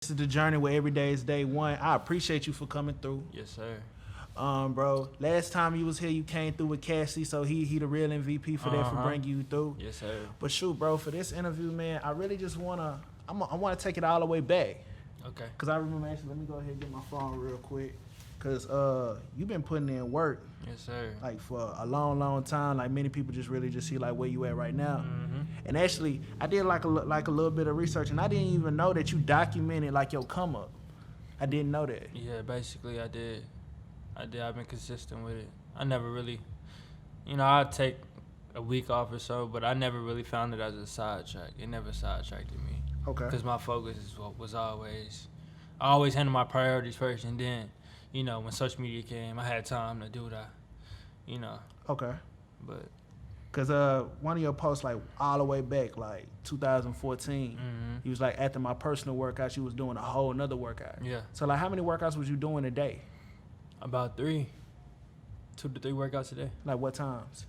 This is the journey where every day is day one. I appreciate you for coming through. Yes, sir. Bro. Last time you was here, you came through with Cassie, so he the real MVP for that, for bringing you through. Yes, sir. But shoot, bro, for this interview, man, I really just I wanna take it all the way back. Okay. Cause I remember actually, let me go ahead and get my phone real quick. Cause you've been putting in work. Yes, sir. Like for a long time. Like many people just really just see like where you at right now. Mm-hmm. And actually, I did like a little bit of research, and I didn't even know that you documented like your come up. I didn't know that. Yeah, basically I did. I've been consistent with it. I never really, I'd take a week off or so, but I never really found it as a sidetrack. It never sidetracked me. Okay. Because my focus was always, I always handled my priorities first, and then, when social media came, I had time to do that, Okay. But Cause one of your posts like all the way back like 2014, you was like after my personal workouts, you was doing a whole nother workout. yeah, So like how many workouts was you doing a day? about 2 to 3 workouts a day. Like what times?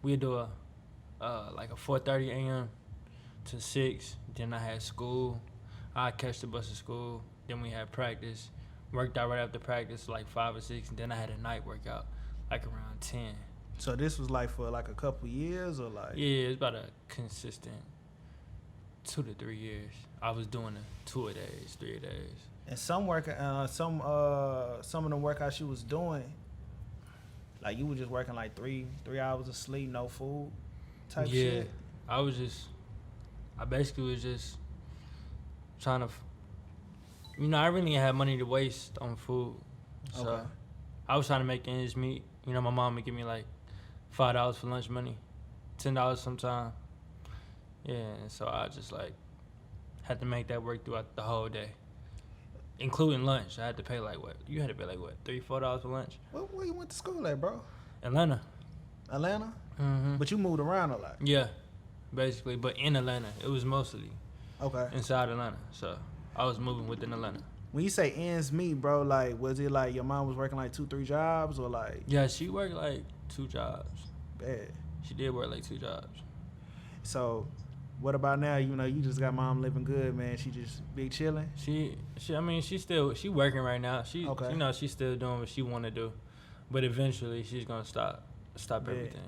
We'd do like a 4:30 a.m. to 6. Then I had school. I'd catch the bus to school. Then we had practice. Worked out right after practice, like 5 or 6. And then I had a night workout, like around 10. So this was like for like a couple years or like? Yeah, it's about a consistent 2 to 3 years. I was doing 2 a days, 3 a days. And some of the workouts you was doing, like you were just working like 3 hours of sleep, no food, type shit. I basically was just trying to, I really didn't have money to waste on food. So Okay. I was trying to make ends meet. My mom would give me like $5 for lunch money, $10 sometime. Yeah, and so I just like had to make that work throughout the whole day, including lunch. I had to pay like what? You had to pay like what? $3-4 for lunch. Where you went to school at, bro? Atlanta. Atlanta? Mm-hmm. But you moved around a lot. Yeah, basically, but in Atlanta, it was mostly Okay. inside Atlanta. So I was moving within Atlanta. When you say ends meet, bro, like was it like your mom was working like 2-3 jobs or like? Yeah, she worked like 2 jobs. Bad. She did work like 2 jobs. So, what about now? You just got mom living good, man. She just big chilling. She she working right now. Okay. She's still doing what she want to do, but eventually she's gonna stop Yeah. everything.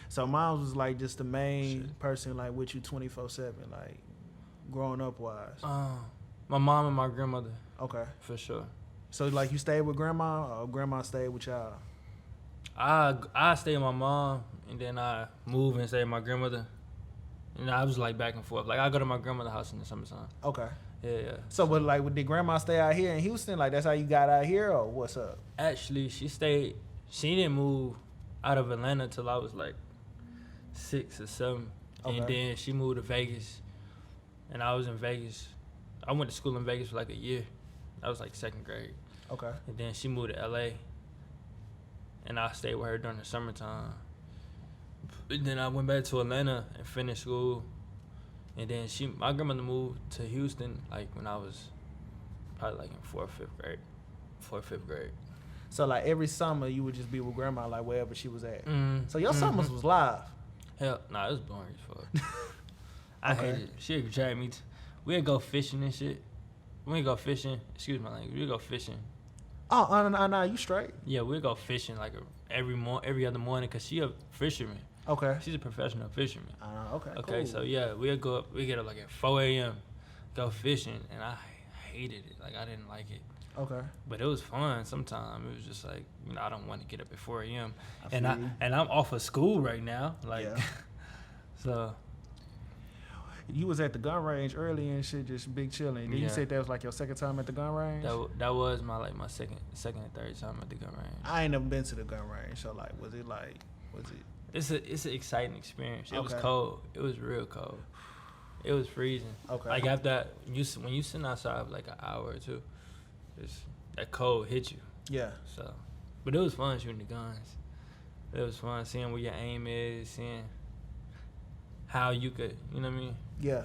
So mom was like just the main Shit. person like with you 24/7, like growing up wise. My mom and my grandmother, Okay. for sure. So like you stayed with grandma or grandma stayed with y'all? I stay with my mom, and then I move and stay with my grandmother. And I was like back and forth. Like I go to my grandmother's house in the summertime. Okay. Yeah. So but like did grandma stay out here in Houston? Like that's how you got out here or what's up? Actually, she didn't move out of Atlanta till I was like 6 or 7. Okay. And then she moved to Vegas, and I was in Vegas. I went to school in Vegas for like a year. That was like 2nd grade. Okay. And then she moved to LA, and I stayed with her during the summertime. And then I went back to Atlanta and finished school. And then my grandmother moved to Houston like when I was probably like in 4th, 5th grade. So like every summer you would just be with grandma like wherever she was at. So your Mm-hmm. summers was live. Hell, nah, it was boring as fuck. I Okay. hated it. She'd drag me. We'd go fishing and shit. We'd go fishing. Excuse my language. We'd go fishing. Oh, no, you straight. Yeah, we'd go fishing like every other morning because she a fisherman. Okay. She's a professional fisherman. Okay. Okay, cool. so yeah, we'd get up like at 4 a.m., go fishing, and I hated it. Like I didn't like it. Okay. But it was fun sometimes. It was just like, I don't want to get up at 4 a.m. I feel you. And I'm off of school right now. Like, Yeah. so. You was at the gun range early and shit, just big chilling. Did you Yeah. say that was like your second time at the gun range? That was my second and third time at the gun range. I ain't never been to the gun range, so like, was it? It's an exciting experience. It was Okay. cold. It was real cold. It was freezing. Okay. Like after that, when you sit outside for like an hour or two, that cold hit you. Yeah. So, but it was fun shooting the guns. It was fun seeing where your aim is, seeing how you could, you know what I mean? Yeah.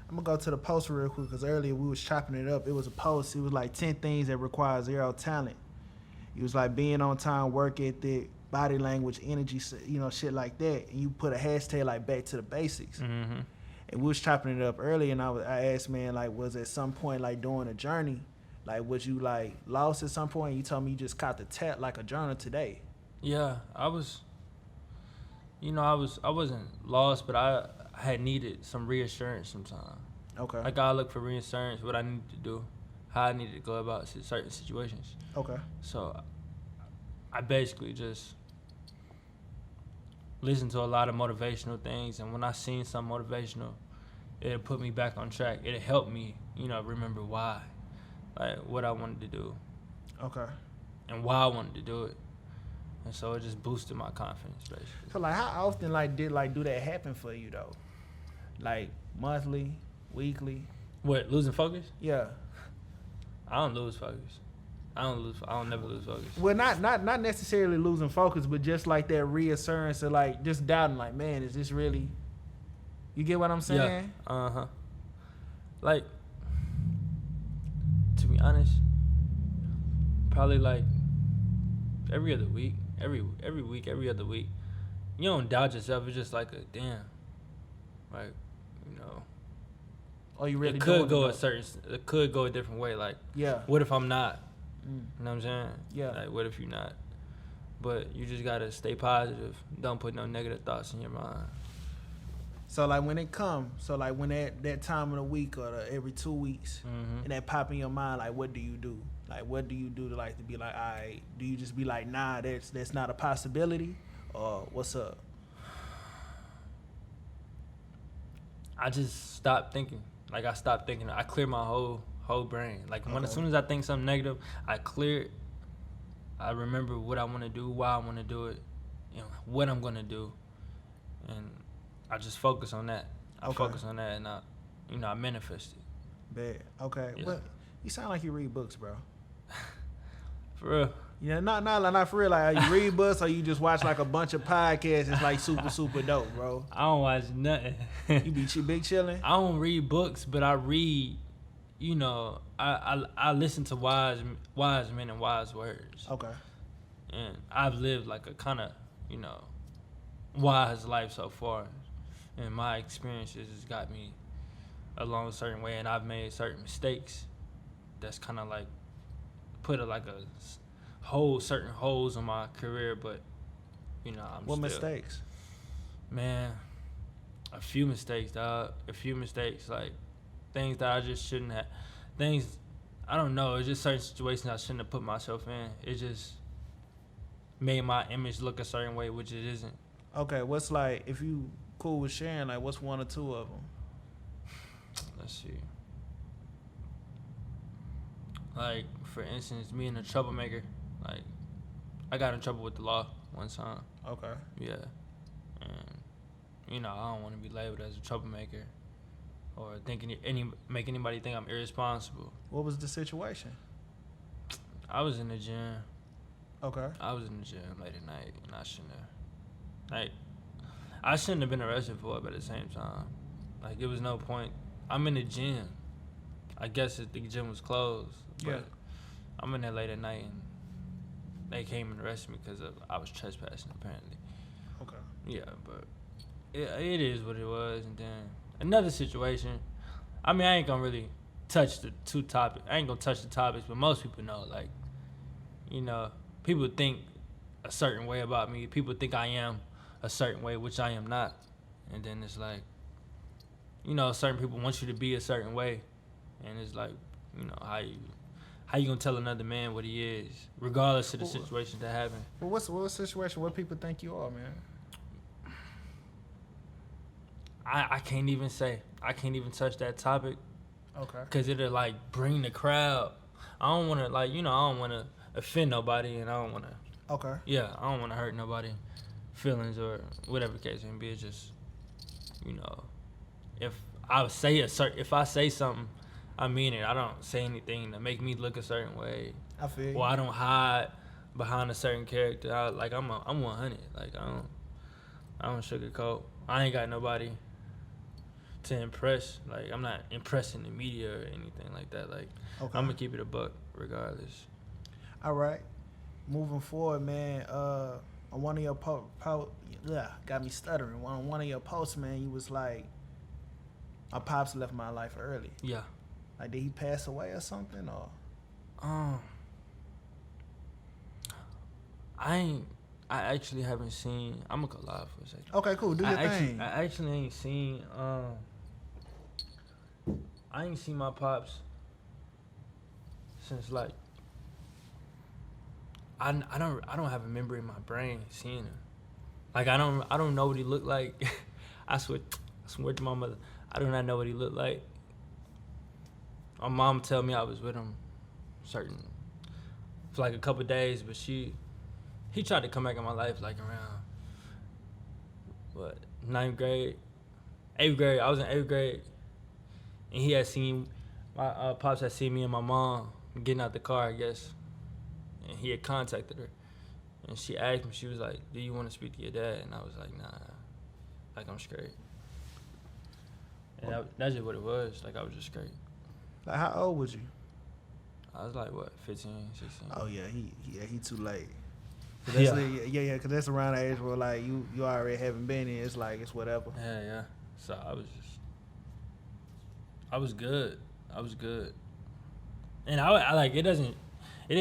I'm gonna go to the post real quick because earlier we was chopping it up. It was a post. It was like 10 things that require zero talent. It was like being on time, work ethic, body language, energy, shit like that. And you put a hashtag like back to the basics. Mm-hmm. And we was chopping it up early, and I asked, man, like, was at some point, like, during a journey, like, was you, like, lost at some point? You told me you just caught the tap like a journal today. Yeah, I was. I wasn't lost, but I had needed some reassurance sometimes. Okay. Like I look for reassurance, what I needed to do, how I needed to go about certain situations. Okay. So I basically just listened to a lot of motivational things, and when I seen something motivational, it put me back on track. It helped me, remember why, like what I wanted to do. Okay. And why I wanted to do it. And so it just boosted my confidence, basically. So, like, how often, like, do that happen for you, though? Like, monthly, weekly? What, losing focus? Yeah. I don't lose focus. I don't never lose focus. Well, not necessarily losing focus, but just, like, that reassurance of, like, just doubting, like, man, is this really... You get what I'm saying? Yeah. Uh-huh. Like, to be honest, probably, like, every other week. Every week, every other week. You don't doubt yourself. It's just like a damn. Like, Oh, you really it could go it it could go a different way. Like, yeah. what if I'm not? Mm. You know what I'm saying? Yeah. Like, what if you're not? But you just gotta stay positive. Don't put no negative thoughts in your mind. So, like, when it comes, when that time of the week or every 2 weeks, Mm-hmm. and that pop in your mind, like, what do you do? Like, what do you do to, like, to be like, all right, do you just be like, nah, that's not a possibility? Or what's up? I just stopped thinking. Like, I stopped thinking. I clear my whole brain. Like, as soon as I think something negative, I clear it. I remember what I want to do, why I want to do it, what I'm going to do. And I just focus on that. I focus on that, and I manifest it. Bad. Okay. Yeah. Well, you sound like you read books, bro. For real. Yeah, not for real. Like, you read books or you just watch, like, a bunch of podcasts. It's, like, super dope, bro. I don't watch nothing. You be big chilling? I don't read books, but I read, I listen to wise men and wise words. Okay. And I've lived, like, a kind of, wise life so far. And my experiences has got me along a certain way, and I've made certain mistakes that's kind of, like, put certain holes in my career, but What mistakes? Man, a few mistakes, dog. A few mistakes, like things that I just shouldn't have. Things, I don't know. It's just certain situations I shouldn't have put myself in. It just made my image look a certain way, which it isn't. Okay, what's, like, if you cool with sharing, like, what's one or two of them? Let's see. Like, for instance, me and a troublemaker. Like, I got in trouble with the law one time. Okay. Yeah. And, I don't want to be labeled as a troublemaker or make anybody think I'm irresponsible. What was the situation? I was in the gym. Okay. I was in the gym late at night, and I shouldn't have been arrested for it, but at the same time, like, it was no point. I'm in the gym. I guess the gym was closed. But Yeah. I'm in there late at night, and they came and arrested me because I was trespassing, apparently. Okay. Yeah, but it is what it was. And then another situation, I mean, I ain't going to really touch the two topics. I ain't going to touch the topics, but most people know, like, people think a certain way about me. People think I am a certain way, which I am not. And then it's like, certain people want you to be a certain way. And it's like, how you gonna tell another man what he is, regardless of the situation that happened? Well, what's the situation? What people think you are, man? I can't even say. I can't even touch that topic. Okay. Cause it'll, like, bring the crowd. I don't want to, I don't want to offend nobody, and I don't want to. Okay. Yeah, I don't want to hurt nobody feelings or whatever the case may be. It's just, if I say something, I mean it. I don't say anything to make me look a certain way. I feel you. Or I don't hide behind a certain character. I'm 100. Like, I don't sugarcoat. I ain't got nobody to impress. Like, I'm not impressing the media or anything like that. Like, Okay. I'm gonna keep it a buck regardless. All right. Moving forward, man. On one of your got me stuttering. On one of your posts, man, you was like, My pops left my life early. Yeah. Like, did he pass away or something? Or I actually haven't seen. I'm gonna go live for a second. okay, cool. Do your thing. I actually ain't seen. I ain't seen my pops since like. I don't have a memory in my brain seeing him. Like I don't know what he looked like. I swear to my mother, I do not know what he looked like. My mom tell me I was with him for like a couple of days, but he tried to come back in my life like around what, 9th grade, 8th grade. I was in 8th grade, and he had seen my pops had seen me and my mom getting out the car, I guess, and he had contacted her, and she asked me, she was like, "Do you want to speak to your dad?" And I was like, "Nah, like I'm straight." And that's just what it was. Like I was just straight. Like, how old was you? I was like what, 15, 16. Oh yeah, he too late. Yeah. Because that's around the age where like you already haven't been in. It's like it's whatever. Yeah. So I was good. And I like, it didn't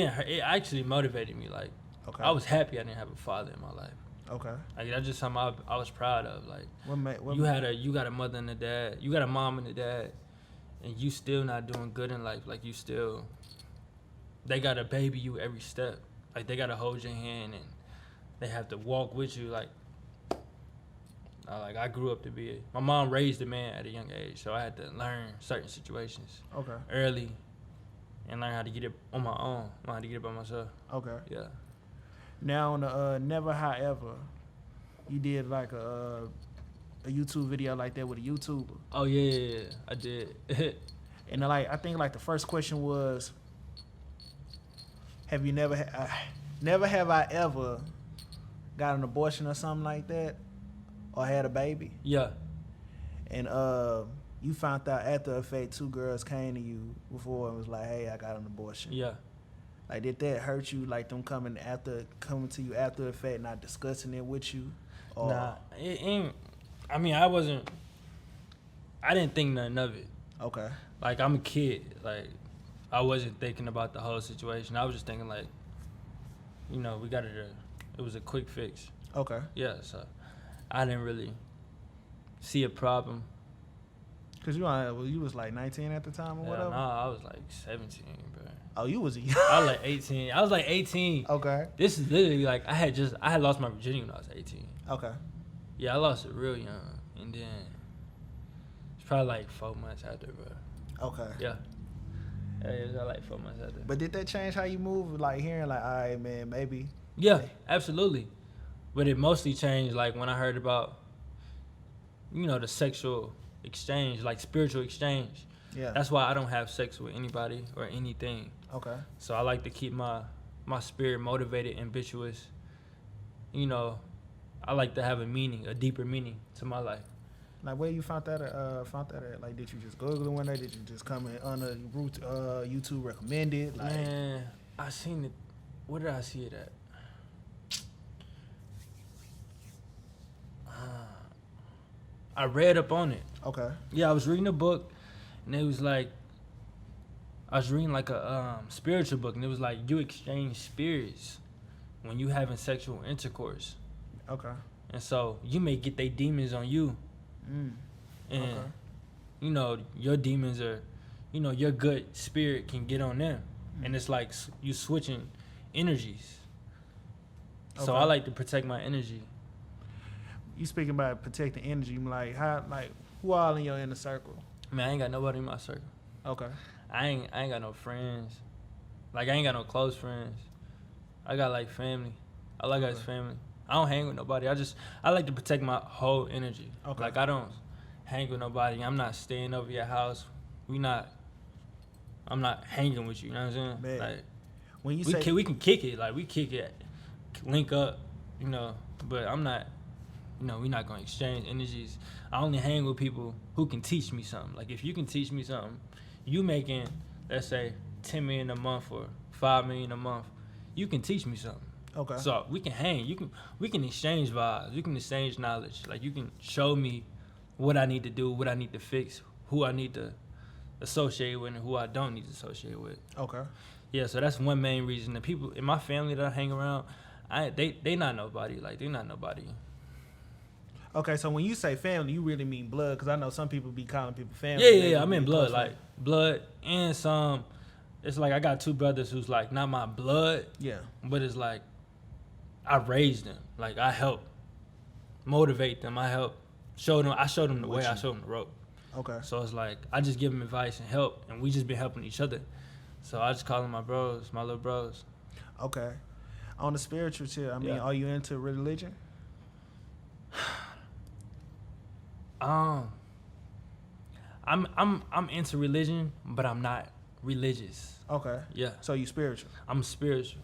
hurt. It actually motivated me. Like, Okay. I was happy I didn't have a father in my life. Okay. Like that's just something I was proud of. Like, What you got a mother and a dad. You got a mom and a dad, and you still not doing good in life. Like they gotta baby you every step. Like they gotta hold your hand and they have to walk with you. Like I grew up to be my mom raised a man at a young age, so I had to learn certain situations early and learn how to get it on my own. Learn how to get it by myself. Okay. Yeah. Now on the Never However, you did like a YouTube video like that with a YouTuber. Oh yeah, I did. And like I think like the first question was, have you never have I ever got an abortion or something like that, or had a baby? Yeah. And you found out after the fact 2 girls came to you before and was like, "Hey, I got an abortion." Yeah. Like, did that hurt you? Like them coming to you after the fact, not discussing it with you? Or? Nah, it ain't. I mean, I didn't think nothing of it. Okay. Like, I'm a kid. Like, I wasn't thinking about the whole situation. I was just thinking, like, we got it. It was a quick fix. Okay. Yeah, so I didn't really see a problem. Cause you was like 19 at the time or whatever. Nah, I was like 17, bro. Oh, you was I was like 18. I was like 18. Okay. This is literally like I had lost my virginity when I was 18. Okay. Yeah, I lost it real young, and then it's probably like 4 months after, bro. Okay. Yeah. It was like 4 months after. But did that change how you move? Like hearing like, all right, man, maybe. Yeah, absolutely. But it mostly changed like when I heard about, the sexual exchange, like spiritual exchange. Yeah. That's why I don't have sex with anybody or anything. Okay. So I like to keep my spirit motivated, ambitious. I like to have a deeper meaning to my life. Like, where you found that at? Like, did you just Google it one day? Did you just come in on a route YouTube recommended? Like, man, I seen it. Where did I see it at? I read up on it. Okay. Yeah, I was reading a book, and it was like, I was reading like a spiritual book, and it was like you exchange spirits when you having sexual intercourse. Okay. And so you may get they demons on you. And your demons are, your good spirit can get on them. And it's like you switching energies. Okay. So I like to protect my energy. You speaking about protecting energy, like who all in your inner circle? Man, I ain't got nobody in my circle. Okay. I ain't got no friends. Like, I ain't got no close friends. I got like family. I like us family. I don't hang with nobody. I like to protect my whole energy. Okay. Like, I don't hang with nobody. I'm not staying over your house. I'm not hanging with you. You know what I'm saying? Man. Like, When you we can kick it. Like, we kick it, link up, but I'm not, we're not going to exchange energies. I only hang with people who can teach me something. Like, if you can teach me something, you making, let's say, $10 million a month or $5 million a month, you can teach me something. Okay. So we can hang. We can exchange vibes. We can exchange knowledge. Like, you can show me what I need to do, what I need to fix, who I need to associate with and who I don't need to associate with. Okay. Yeah, so that's one main reason. The people in my family that I hang around, they not nobody. Like, they not nobody. Okay, so when you say family, you really mean blood? Because I know some people be calling people family. Yeah. I mean blood, like blood and some. It's like I got two brothers who's like not my blood. Yeah. But it's like I raised them. Like I help motivate them. I help show them. I show them the way. I show them the rope. Okay. So it's like I just give them advice and help, and we just been helping each other. So I just call them my bros, my little bros. Okay. On the spiritual tip, I mean, are you into religion? I'm into religion, but I'm not religious. Okay. Yeah. So you spiritual? I'm spiritual.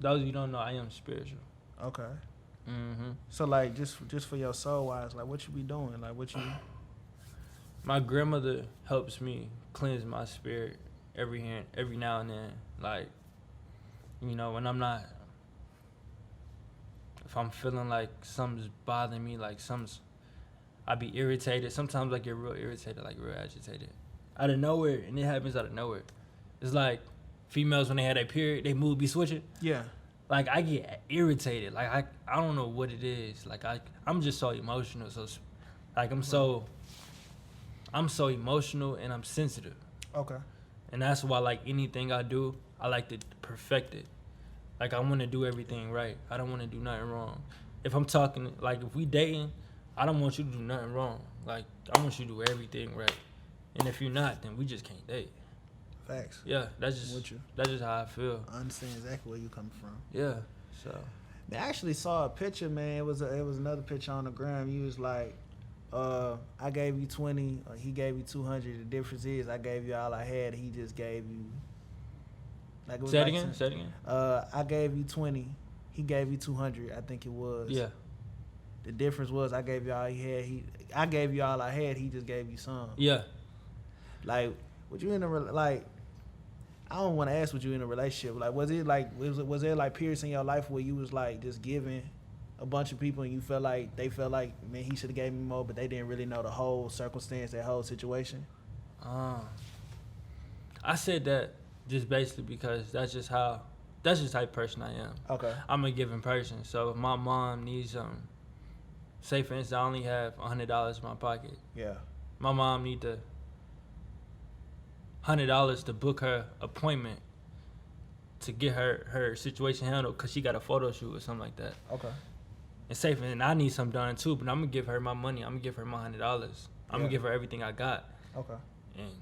Those of you who don't know, I am spiritual. Okay. Mm-hmm. So like just for your soul wise, like what you be doing? Like what you? My grandmother helps me cleanse my spirit every now and then. Like, you know, when I'm not, if I'm feeling like something's bothering me, like I be irritated. Sometimes I get real irritated, like real agitated, out of nowhere, and it happens out of nowhere. It's like females when they have their period, they mood be switching. Yeah. Like I get irritated. Like I don't know what it is. Like I'm just so emotional. So like I'm so emotional and I'm sensitive. Okay. And that's why like anything I do, I like to perfect it. Like I want to do everything right. I don't want to do nothing wrong. If I'm talking, like if we dating, I don't want you to do nothing wrong. Like I want you to do everything right. And if you're not, then we just can't date. Facts. Yeah, that's just how I feel. I understand exactly where you coming from. Yeah, so. Man, I actually saw a picture, man. It was another picture on the gram. You was like, I gave you 20, he gave you 200. The difference is I gave you all I had. He just gave you. Like it was Say it again. I gave you 20. He gave you 200. I think it was. Yeah. The difference was I gave you all he had. I gave you all I had. He just gave you some. Yeah. Like, would you in a like? I don't want to ask, would you in a relationship? Like, was there like periods in your life where you was like just giving a bunch of people and you felt like they felt like, man, he should have gave me more, but they didn't really know the whole circumstance, that whole situation? I said that just basically because that's just the type of person I am. Okay. I'm a giving person. So if my mom needs something, say for instance, I only have $100 in my pocket. Yeah. My mom need to $100 to book her appointment to get her situation handled because she got a photo shoot or something like that. Okay. And safe, and I need something done too, but I'm gonna give her my money. I'm gonna give her my $100. I'm gonna give her everything I got. Okay. And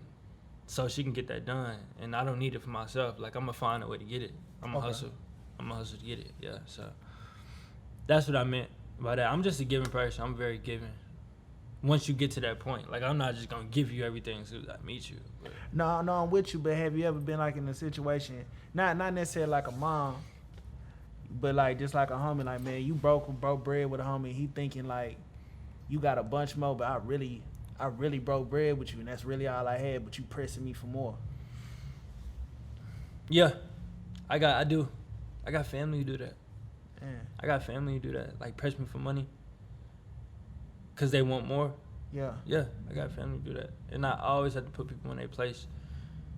so she can get that done, and I don't need it for myself. Like I'm gonna find a way to get it. I'm gonna hustle. I'm gonna hustle to get it. Yeah. So that's what I meant by that. I'm just a giving person. I'm very giving. Once you get to that point, like I'm not just gonna give you everything as soon as I meet you. But. No, I'm with you. But have you ever been like in a situation, not necessarily like a mom, but like just like a homie? Like, man, you broke bread with a homie. He thinking like you got a bunch more, but I really broke bread with you, and that's really all I had. But you pressing me for more. Yeah, I do. I got family who do that. Yeah. I got family who do that. Like press me for money. Cause they want more. Yeah. Yeah, I got family do that, and I always have to put people in their place.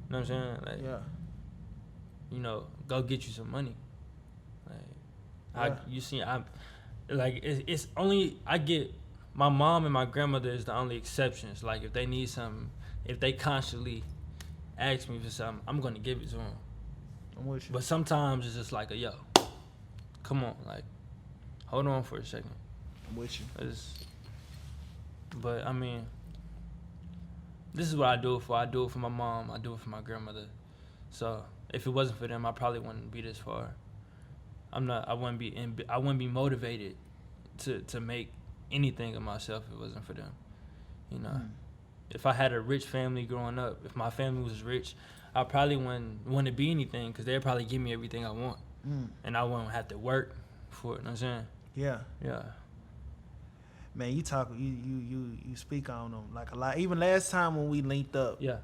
You know what I'm saying? Like, yeah. You know, go get you some money. Like, it's only I get. My mom and my grandmother is the only exceptions. Like, if they need something, if they constantly ask me for something, I'm gonna give it to them. I'm with you. But sometimes it's just like yo, come on, like, hold on for a second. I'm with you. But I mean, this is what I do it for. I do it for my mom. I do it for my grandmother. So if it wasn't for them, I probably wouldn't be this far. I wouldn't be motivated to make anything of myself if it wasn't for them. You know, if I had a rich family growing up, if my family was rich, I probably wouldn't want to be anything because they'd probably give me everything I want, and I wouldn't have to work for it. You know what I'm saying? Yeah. Yeah. Man, you speak on them like a lot. Even last time when we linked up, yeah,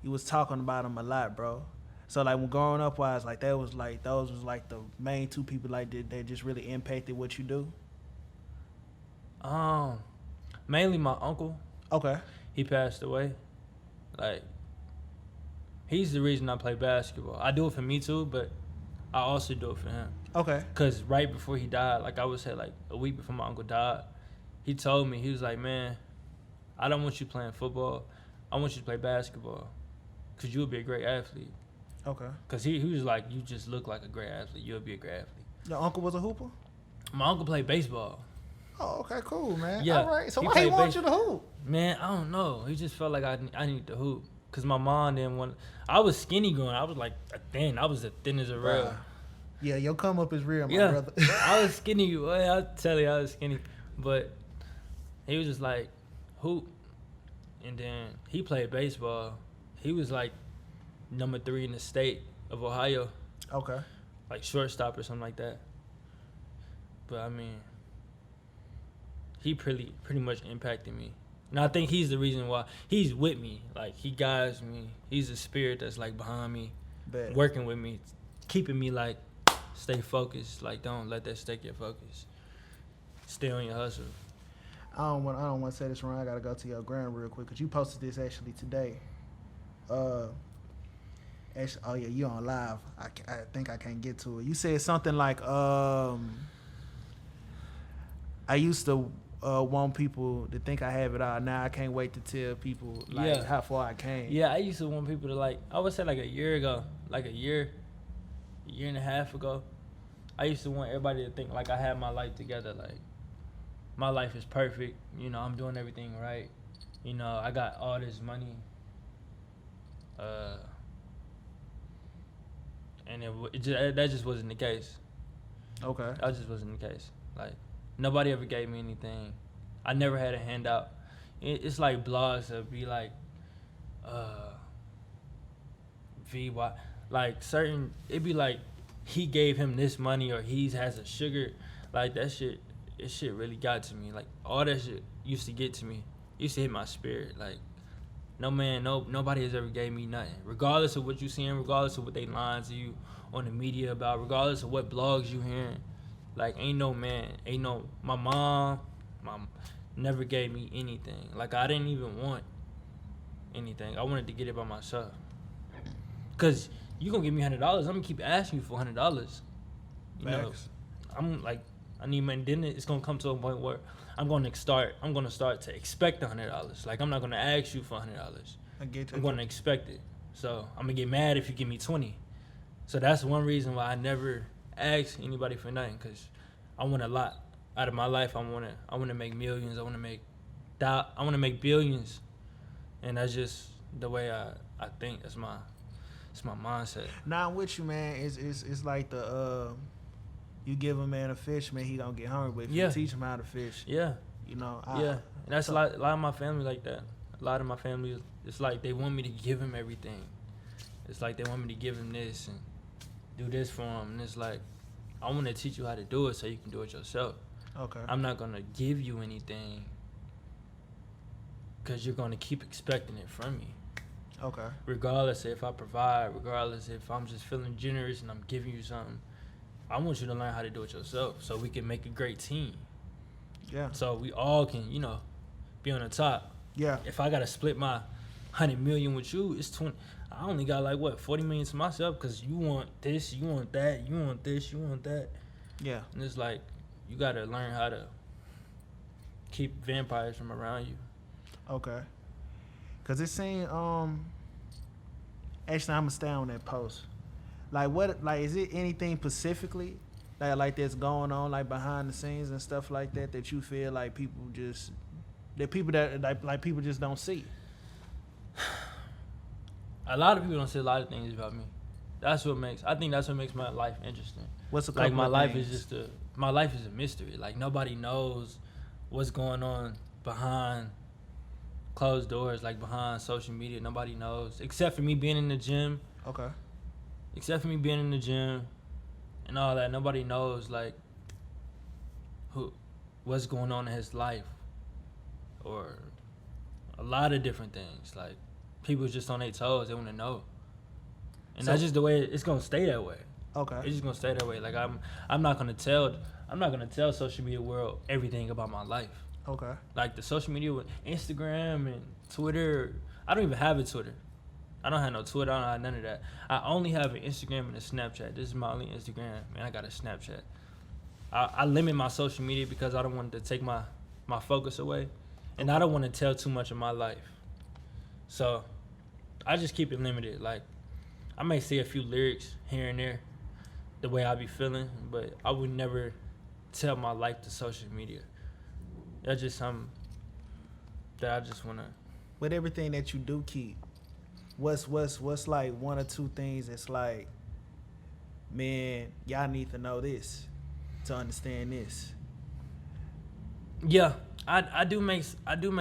you was talking about them a lot, bro. So like when growing up wise, like those was like the main two people like that just really impacted what you do. Mainly my uncle. Okay. he passed away. Like, he's the reason I play basketball. I do it for me too, but I also do it for him. Okay. Cause right before he died, like I would say, like a week before my uncle died, he told me, he was like, man, I don't want you playing football. I want you to play basketball, cause you would be a great athlete. Okay. Cause he was like, you just look like a great athlete. You'll be a great athlete. Your uncle was a hooper? My uncle played baseball. Oh, okay, cool, man. Yeah. All right. So He why he played want you to hoop? Man, I don't know. He just felt like I need to hoop. Cause my mom didn't want. I was skinny growing. I was like thin. I was as thin as a rail. Bruh. Yeah, your come up is real, my Yeah, brother. I was skinny. Well, I tell you, I was skinny. But he was just like, hoop. And then he played baseball. He was like number 3 in the state of Ohio, Okay. like shortstop or something like that. But I mean, he pretty much impacted me. And I think he's the reason why he's with me. Like, he guides me. He's the spirit that's like behind me, Bet. working with me, keeping me like, stay focused. Like, don't let that stake your focus. Stay on your hustle. I don't want to say this wrong. I gotta go to your gram real quick because you posted this actually today. Actually, oh yeah, you on live. I think I can't get to it. You said something like, I used to want people to think I have it all. Now I can't wait to tell people like how far I came. Yeah, I used to want people to like. I would say like a year ago, like a year and a half ago. I used to want everybody to think like I had my life together. Like, my life is perfect. You know, I'm doing everything right. You know, I got all this money. And that just wasn't the case. Okay. That just wasn't the case. Like, nobody ever gave me anything. I never had a handout. It's like blogs that be like, VY, like certain. It'd be like he gave him this money or he has a sugar, like that shit. It shit really got to me. Like, all that shit used to get to me. Used to hit my spirit. Like, nobody has ever gave me nothing. Regardless of what you seeing, regardless of what they lying to you on the media about, regardless of what blogs you hearing, like, my mom never gave me anything. Like, I didn't even want anything. I wanted to get it by myself. Cause you gonna give me $100, I'm gonna keep asking you for $100. You know, I'm like, I need money. Then it's gonna come to a point where I'm gonna start to expect $100. Like, I'm not gonna ask you for $100. I get you. I'm gonna expect it. So I'm gonna get mad if you give me 20. So that's one reason why I never ask anybody for nothing, cause I want a lot out of my life. I wanna make millions. I wanna make billions, and that's just the way I think. It's my mindset. Now I'm with you, man. It's like the you give a man a fish, man, he gonna get hungry. But if you teach him how to fish, yeah, you know, and that's a lot of my family like that. A lot of my family, it's like they want me to give him everything. It's like they want me to give him this and do this for him, and it's like, I want to teach you how to do it so you can do it yourself. Okay. I'm not gonna give you anything because you're gonna keep expecting it from me. Okay. Regardless if I provide, regardless if I'm just feeling generous and I'm giving you something, I want you to learn how to do it yourself so we can make a great team. Yeah. So we all can, you know, be on the top. Yeah. If I gotta split my 100 million with you, it's 20. I only got like what 40 million to myself because you want this, you want that, you want this, you want that. Yeah. And it's like, you gotta learn how to keep vampires from around you. Okay. Cause it seemed actually I'm gonna stay on that post. Like, what, like, is it anything specifically like that's going on like behind the scenes and stuff like that you feel like people just people just don't see? A lot of people don't say a lot of things about me. I think that's what makes my life interesting. What's a couple like my of life things? is my life is a mystery. Like, nobody knows what's going on behind closed doors, like behind social media. Nobody knows except for me being in the gym. Okay. Except for me being in the gym and all that, nobody knows like what's going on in his life or a lot of different things. Like, people just on their toes, they want to know, and that's just the way it's gonna stay that way. Okay. It's just gonna stay that way. Like, I'm not gonna tell social media world everything about my life. Okay. Like the social media with Instagram and Twitter. I don't even have a Twitter. I don't have no Twitter. I don't have none of that. I only have an Instagram and a Snapchat. This is my only Instagram, and I got a Snapchat. I limit my social media because I don't want it to take my focus away, and I don't want to tell too much of my life. So I just keep it limited. Like I may say a few lyrics here and there, the way I be feeling, but I would never tell my life to social media. That's just something that I just wanna. With everything that you do keep, what's like one or two things that's like, man, y'all need to know this to understand this. Yeah, I do make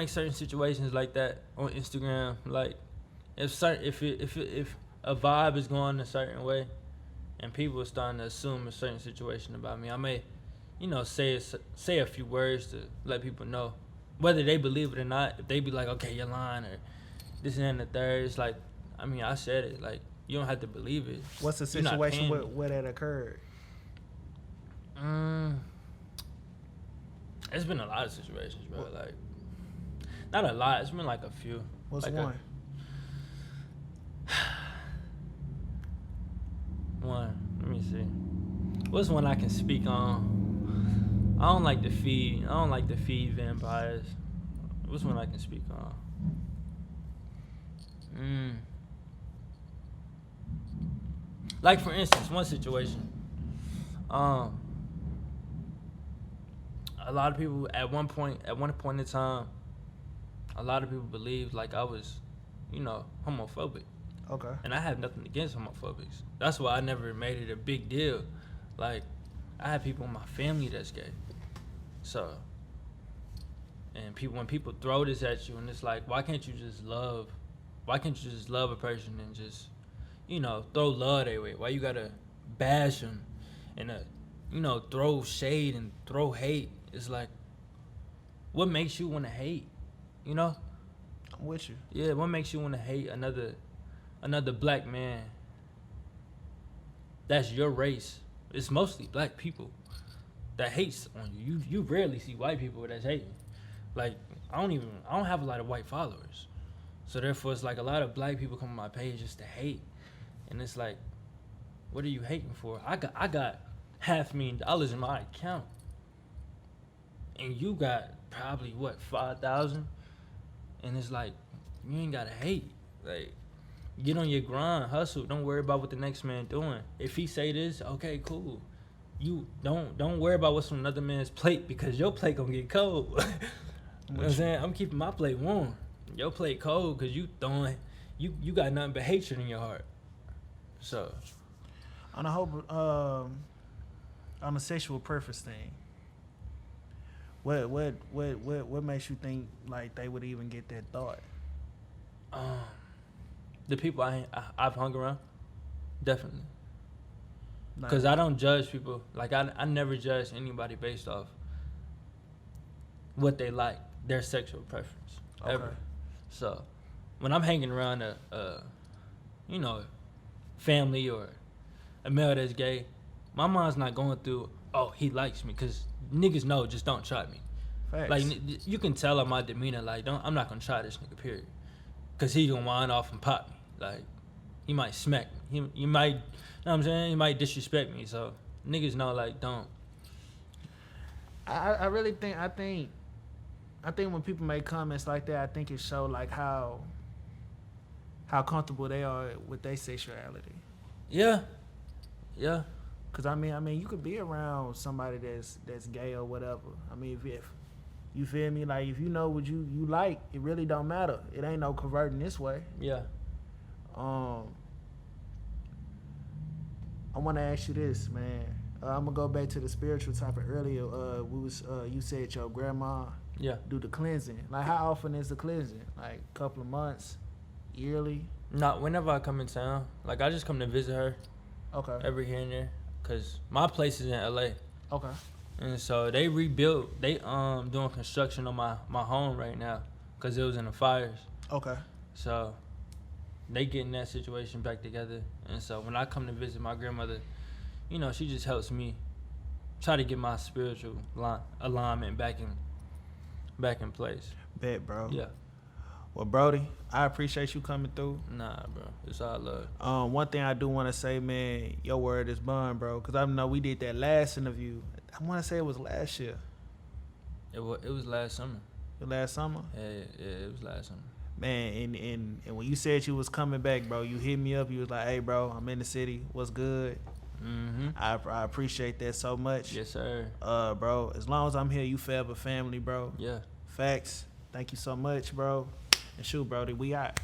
certain situations like that on Instagram. Like if a vibe is going a certain way, and people are starting to assume a certain situation about me, I may, say a few words to let people know, whether they believe it or not. If they be like, okay, you're lying, or this and the third, it's like, I said it. Like you don't have to believe it. What's the situation where that occurred? It's been a lot of situations, bro. Like, not a lot. It's been like a few. What's like one? One. Let me see. What's one I can speak on? I don't like to feed vampires. What's one I can speak on? Like for instance, one situation. A lot of people at one point in time, a lot of people believed like I was, homophobic. Okay. And I have nothing against homophobics. That's why I never made it a big deal. Like, I have people in my family that's gay. So, and when people throw this at you, and it's like, why can't you just love a person and just, throw love their way? Why you gotta bash them and, throw shade and throw hate? It's like, what makes you want to hate? I'm with you. Yeah, what makes you want to hate another black man? That's your race. It's mostly black people that hates on you. You rarely see white people that's hating. Like I don't have a lot of white followers, so therefore it's like a lot of black people come on my page just to hate, and it's like, what are you hating for? I got $500,000 in my account, and you got probably 5,000, and it's like you ain't gotta hate. Like, get on your grind, hustle. Don't worry about what the next man doing. If he say this, okay, cool. You don't worry about what's on another man's plate, because your plate gonna get cold. You know what I'm saying? I'm keeping my plate warm. Your plate cold because you got nothing but hatred in your heart. So, on a sexual preference thing, what makes you think like they would even get that thought? The people I've hung around, definitely. Because I don't judge people. Like, I never judge anybody based off what they like, their sexual preference, ever. So, when I'm hanging around a family or a male that's gay, my mind's not going through, oh, he likes me, because niggas know, just don't try me. Facts. Like, you can tell on my demeanor, like, I'm not going to try this nigga, period. Because he going to wind off and pop me. Like, he might smack me. He might, you know what I'm saying? He might disrespect me. So, niggas know, like, don't. I really think, I think when people make comments like that, I think it show, like, how comfortable they are with their sexuality. Yeah. Cause I mean, you could be around somebody that's gay or whatever. I mean, if you feel me, like if you know what you like, it really don't matter. It ain't no converting this way. Yeah. I want to ask you this, man. I'm gonna go back to the spiritual topic earlier. You said your grandma do the cleansing. Like, how often is the cleansing? Like, a couple of months, yearly? Not whenever I come in town. Like, I just come to visit her. Okay. Every here and there, cause my place is in LA. Okay. And so they rebuilt. They doing construction on my home right now, cause it was in the fires. Okay. So they getting that situation back together. And so when I come to visit my grandmother, she just helps me try to get my spiritual alignment back back in place. Bet, bro. Yeah. Well, Brody, I appreciate you coming through. Nah, bro. It's all love. One thing I do want to say, man, your word is bond, bro. Because I know we did that last interview. I want to say it was last year. It was last summer. Last summer? Yeah, it was last summer. Man, and when you said you was coming back, bro, you hit me up. You was like, hey, bro, I'm in the city. What's good? Mm-hmm. I appreciate that so much. Yes, sir. Bro, as long as I'm here, you forever family, bro. Yeah. Facts. Thank you so much, bro. And shoot, Brody, we out.